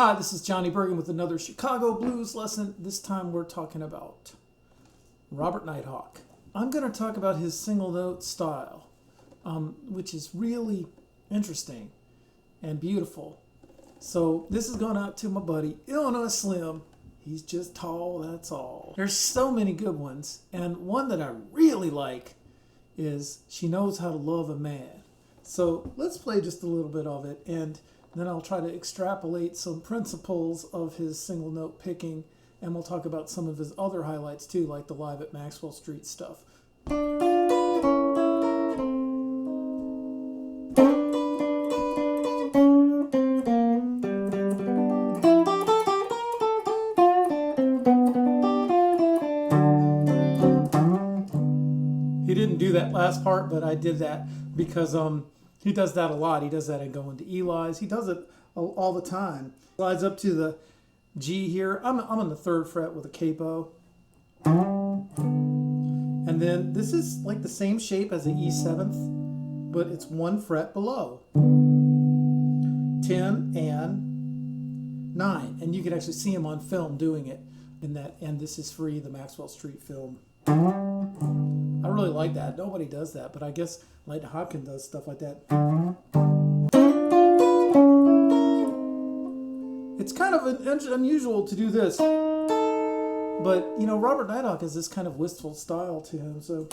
Hi, this is Johnny Bergen with another Chicago blues lesson. This time we're talking about Robert Nighthawk. I'm going to talk about his single note style, which is really interesting and beautiful. So this is going out to my buddy Illinois Slim. He's just tall, that's all. There's so many good ones, and one that I really like is She Knows How to Love a Man. So let's play just a little bit of it, and then I'll try to extrapolate some principles of his single note picking, and we'll talk about some of his other highlights too, like the Live at Maxwell Street stuff. He didn't do that last part, but I did that because he does that a lot. He does that in Going to Eli's. He does it all the time. Slides up to the G here. I'm on the 3rd fret with a capo. And then this is like the same shape as the E7th, but it's 1 fret below. 10 and 9. And you can actually see him on film doing it in that And This Is Free, the Maxwell Street film. I really like that. Nobody does that, but I guess Nighthawk does stuff like that. It's kind of unusual to do this, but you know, Robert Nighthawk has this kind of wistful style to him, so.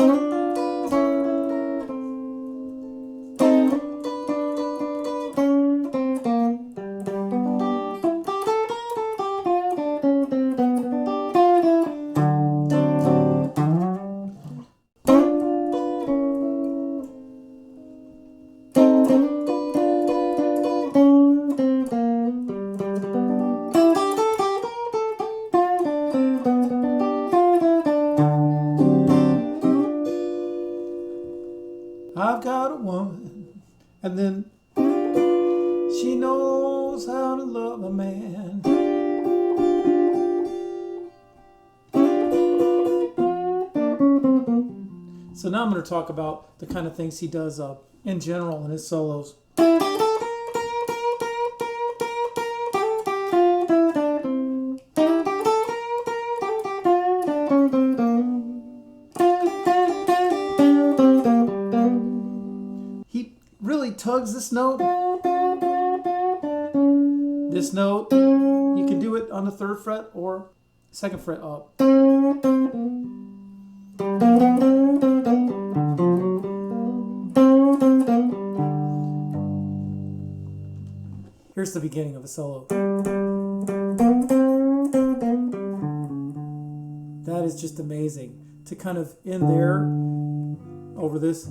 I've got a woman, and then she knows how to love a man. So now I'm going to talk about the kind of things he does in general in his solos. Really tugs this note. This note, you can do it on the 3rd fret or 2nd fret up. Here's the beginning of a solo. That is just amazing to kind of end there over this.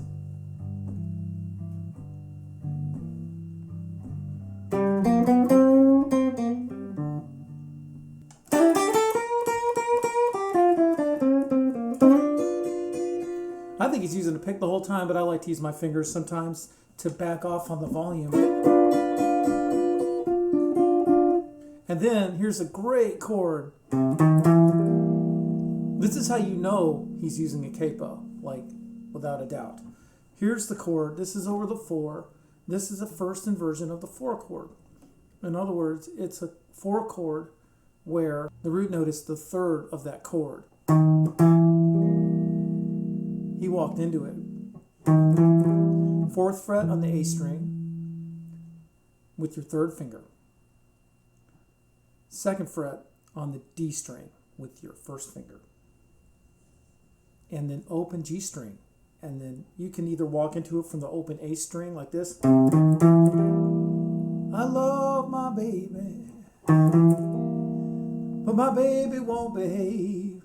I think he's using a pick the whole time, but I like to use my fingers sometimes to back off on the volume. And then here's a great chord. This is how you know he's using a capo, like without a doubt. Here's the chord. This is over the 4. This is a first inversion of the 4 chord. In other words, it's a 4 chord where the root note is the 3rd of that chord. He walked into it. 4th fret on the A string with your 3rd finger. 2nd fret on the D string with your 1st finger. And then open G string. And then you can either walk into it from the open A string like this. I love my baby, but my baby won't behave.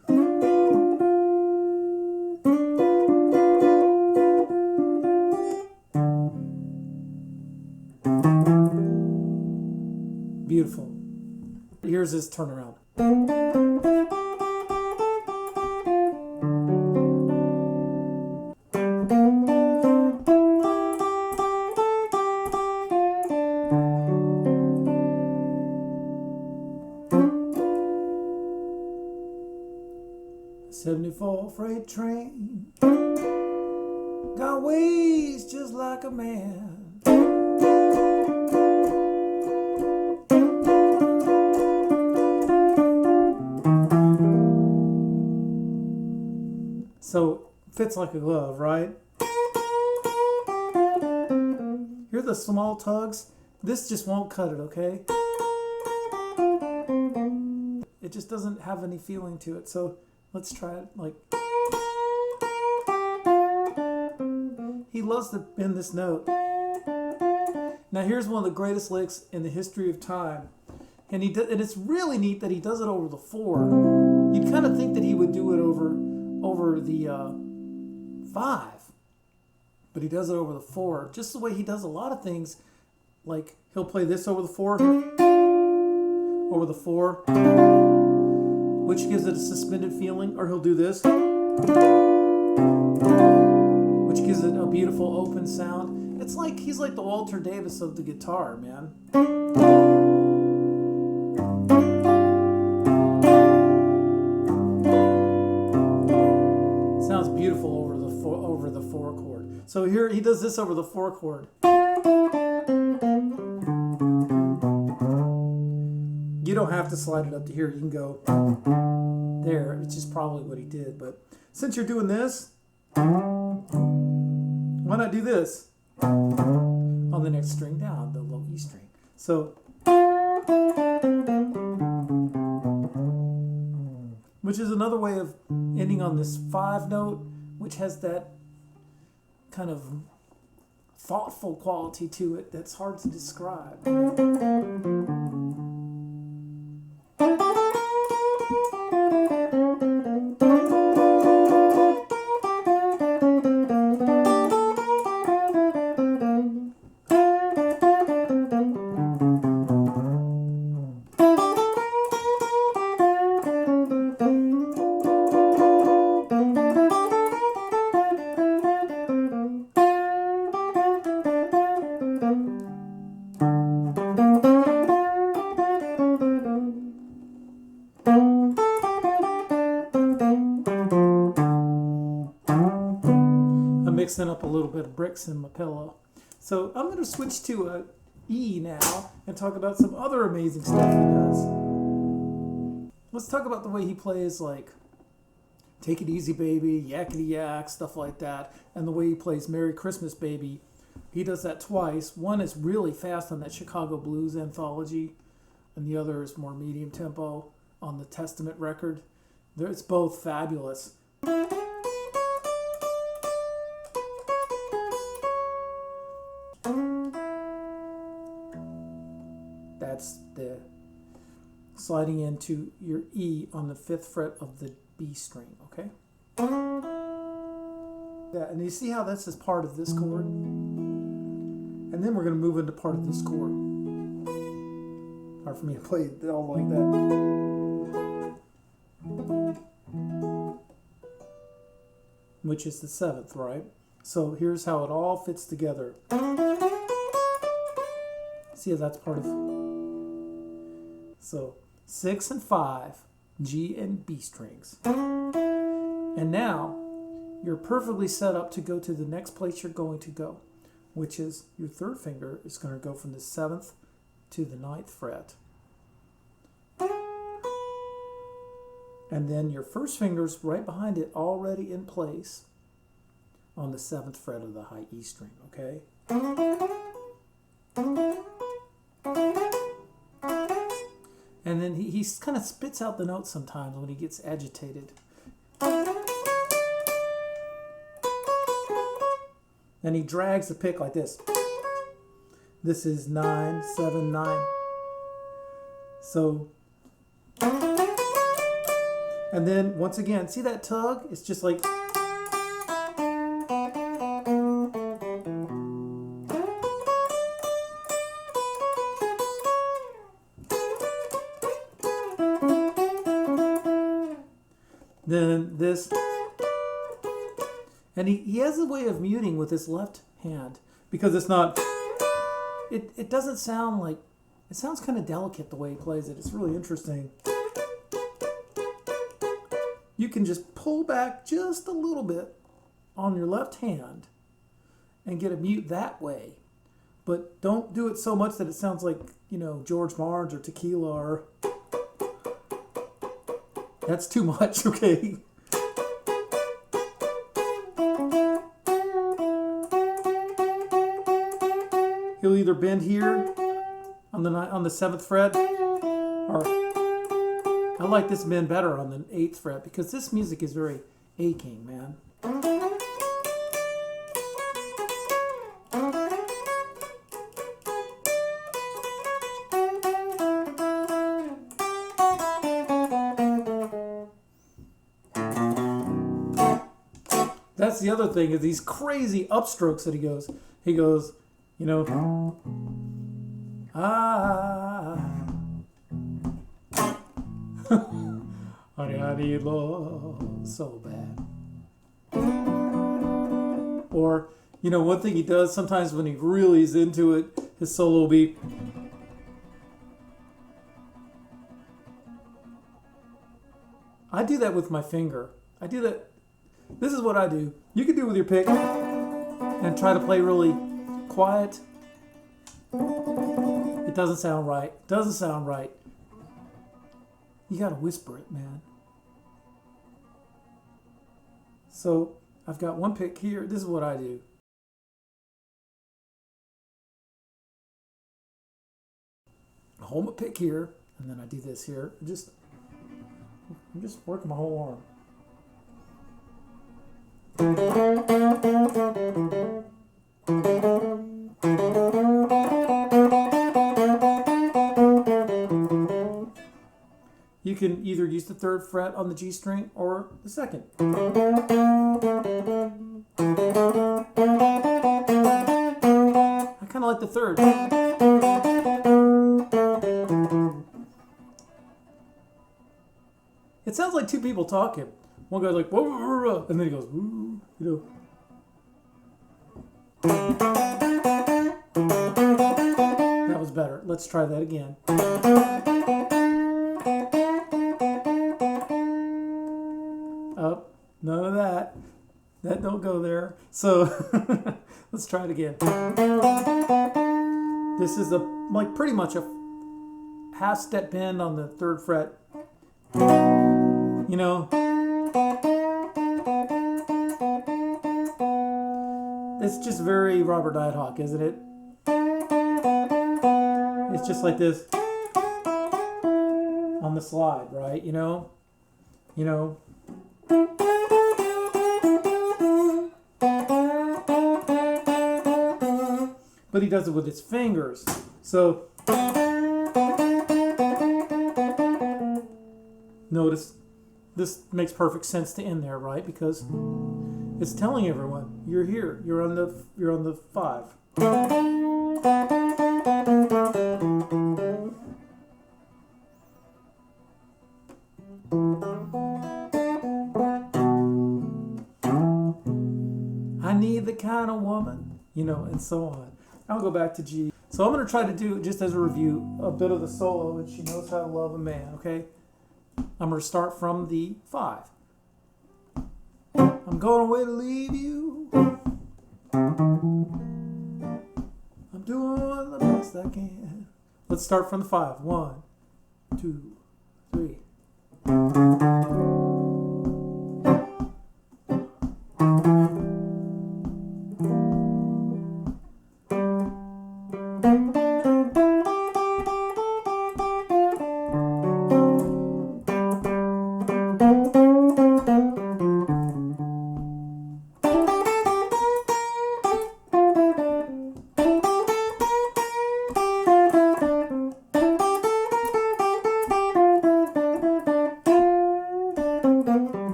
Beautiful. Here's his turnaround. 74 freight train got ways just like a man. So fits like a glove, right? Hear the small tugs? This just won't cut it, okay? It just doesn't have any feeling to it. So let's try it like... He loves to bend this note. Now here's one of the greatest licks in the history of time. And it's really neat that he does it over the 4. You'd kind of think that he would do it over the 5. But he does it over the 4. Just the way he does a lot of things. Like he'll play this over the 4. Over the 4. Which gives it a suspended feeling. Or he'll do this. Which gives it a beautiful open sound. It's like he's like the Walter Davis of the guitar, man. Sounds beautiful over the 4 chord. So here he does this over the 4 chord. You don't have to slide it up to here. You can go there, which is probably what he did. But since you're doing this, why not do this on the next string down, the low E string? So, which is another way of ending on this 5 note, which has that kind of thoughtful quality to it that's hard to describe. Mixing up a little bit of bricks in my pillow. So I'm going to switch to a E now and talk about some other amazing stuff he does. Let's talk about the way he plays like Take It Easy Baby, Yakety Yak, stuff like that, and the way he plays Merry Christmas Baby. He does that twice. One is really fast on that Chicago Blues anthology, and the other is more medium tempo on the Testament record. It's both fabulous. That's the sliding into your E on the 5th fret of the B string, okay? Yeah, and you see how this is part of this chord? And then we're going to move into part of this chord. Hard for me to play it all like that. Which is the 7th, right? So here's how it all fits together. See how that's part of... So 6 and 5, G and B strings. And now you're perfectly set up to go to the next place you're going to go, which is your 3rd finger is going to go from the 7th to the 9th fret. And then your 1st finger's right behind it, already in place on the 7th fret of the high E string, okay? And then he kind of spits out the notes sometimes when he gets agitated. And he drags the pick like this. This is 9, 7, 9. So, and then once again, see that tug? It's just like... Then this, and he has a way of muting with his left hand because it's not, it doesn't sound like, it sounds kind of delicate the way he plays it. It's really interesting. You can just pull back just a little bit on your left hand and get a mute that way, but don't do it so much that it sounds like, you know, George Barnes or Tequila or... That's too much, okay? he'll either bend here on the 7th fret, or I like this bend better on the 8th fret because this music is very aching, man. That's the other thing, is these crazy upstrokes that he goes. He goes, you know, I need love so bad. Or, you know, one thing he does sometimes when he really is into it, his solo will be, I do that with my finger. I do that. This is what I do. You can do it with your pick and try to play really quiet. It doesn't sound right. Doesn't sound right. You gotta whisper it, man. So I've got one pick here. This is what I do. I hold my pick here, and then I do this here. I'm just working my whole arm. You can either use the 3rd fret on the G string or the 2nd. I kind of like the 3rd. It sounds like two people talking. One guy's like, whoa, whoa, whoa, whoa, and then he goes, ooh, you know. That was better. Let's try that again. Oh, none of that. That don't go there. So let's try it again. This is like pretty much a half step bend on the 3rd fret. You know. It's just very Robert Nighthawk, isn't it? It's just like this on the slide, right? You know? You know? But he does it with his fingers. So notice this makes perfect sense to end there, right? Because it's telling everyone you're here. You're on the 5. I need the kind of woman, you know, and so on. I'll go back to G. So I'm going to try to do, just as a review, a bit of the solo, and she knows how to love a man, okay? I'm going to start from the 5. I'm going away to leave you. I'm doing the best I can. Let's start from the 5. 1, 2, 3.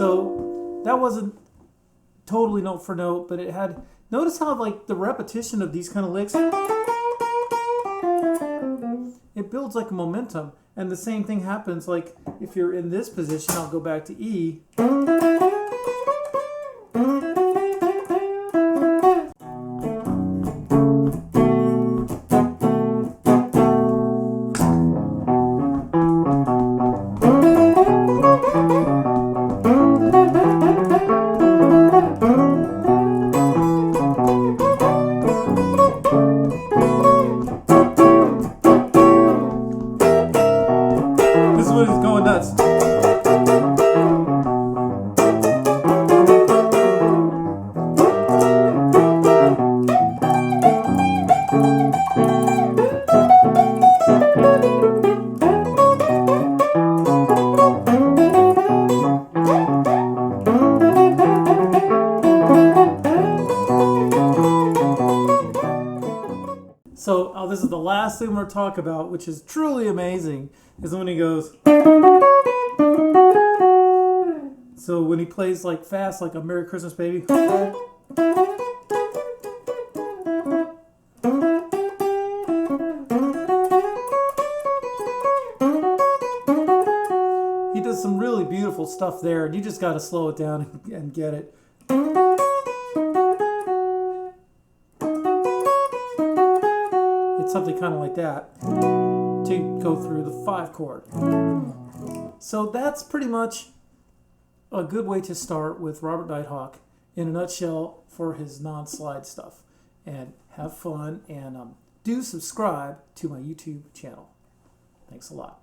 So that wasn't totally note for note, but it had, notice how like the repetition of these kind of licks, it builds like a momentum. And the same thing happens like if you're in this position, I'll go back to E. This is when he's going nuts. So this is the last thing we're going to talk about, which is truly amazing, is when he goes. So when he plays like fast, like a Merry Christmas Baby. He does some really beautiful stuff there, and you just got to slow it down and get it. Something kind of like that to go through the 5 chord. So that's pretty much a good way to start with Robert Nighthawk in a nutshell for his non-slide stuff. And have fun, and do subscribe to my YouTube channel. Thanks a lot.